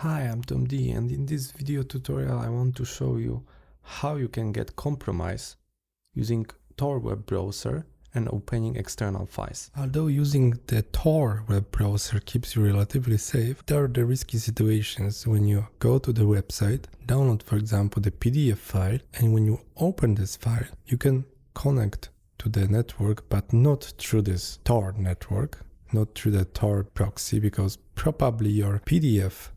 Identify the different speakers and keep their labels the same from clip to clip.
Speaker 1: Hi, I'm Tom D, and in this video tutorial I want to show you how you can get compromise using Tor web browser and opening external files. Although using the Tor web browser keeps you relatively safe, there are the risky situations when you go to the website, download for example the PDF file, and when you open this file you can connect to the network but not through this Tor network, not through the Tor proxy, because probably your PDF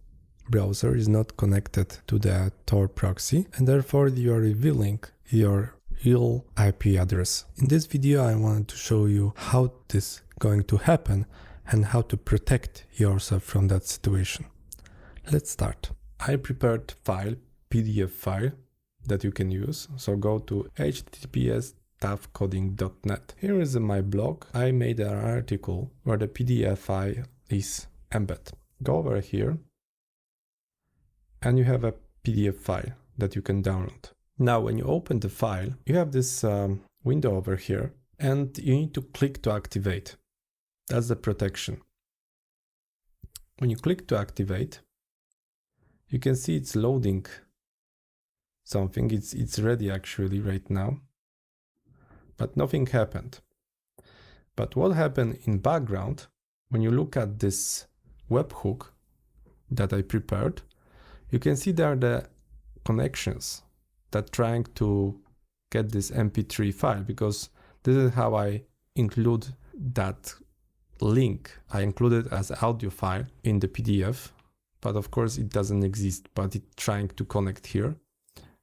Speaker 1: browser is not connected to the Tor proxy, and therefore you are revealing your real IP address. In this video I wanted to show you how this is going to happen and how to protect yourself from that situation. Let's start. I prepared PDF file that you can use, so go to https://toughcoding.net. Here is my blog. I made an article where the PDF file is embedded. Go over here and you have a PDF file that you can download. Now, when you open the file, you have this window over here, and you need to click to activate. That's the protection. When you click to activate, you can see it's loading something. It's ready actually right now, but nothing happened. But what happened in background, when you look at this webhook that I prepared, you can see there are the connections that trying to get this MP3 file, because this is how I include that link. I include it as audio file in the PDF, but of course it doesn't exist, but it's trying to connect here,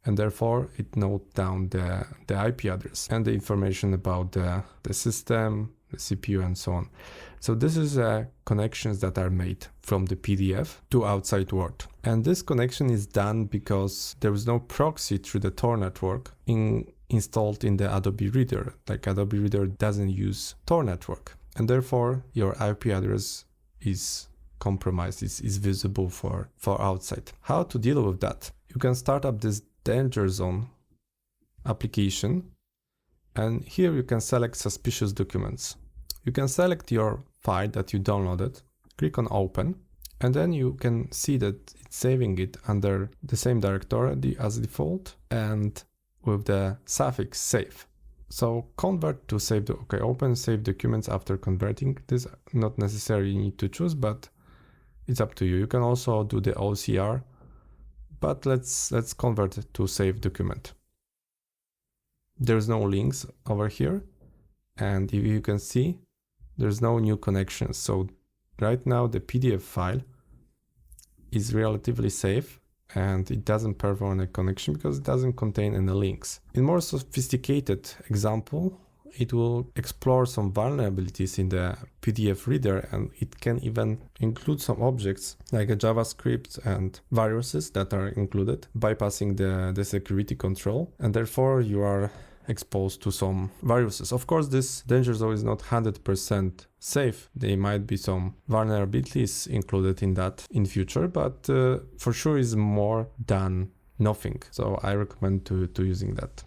Speaker 1: and therefore it notes down the IP address and the information about the system, the CPU, and so on. So this is connections that are made from the PDF to outside world. And this connection is done because there is no proxy through the Tor network installed in the Adobe Reader. Like Adobe Reader doesn't use Tor network, and therefore your IP address is compromised, is visible for outside. How to deal with that? You can start up this Dangerzone application, and here you can select suspicious documents. You can select your file that you downloaded, click on open, and then you can see that it's saving it under the same directory as default and with the suffix save. So convert to save, open save documents after converting. This not necessarily you need to choose, but it's up to you. You can also do the OCR, but let's convert it to save document. There's no links over here, and if you can see, there's no new connections. So right now the PDF file is relatively safe and it doesn't perform a connection because it doesn't contain any links. In more sophisticated example, it will explore some vulnerabilities in the PDF reader, and it can even include some objects like a JavaScript and viruses that are included, bypassing the security control, and therefore you are exposed to some viruses. Of course, this Dangerzone is not 100% safe. There might be some vulnerabilities included in that in future, but for sure is more than nothing. So I recommend to using that.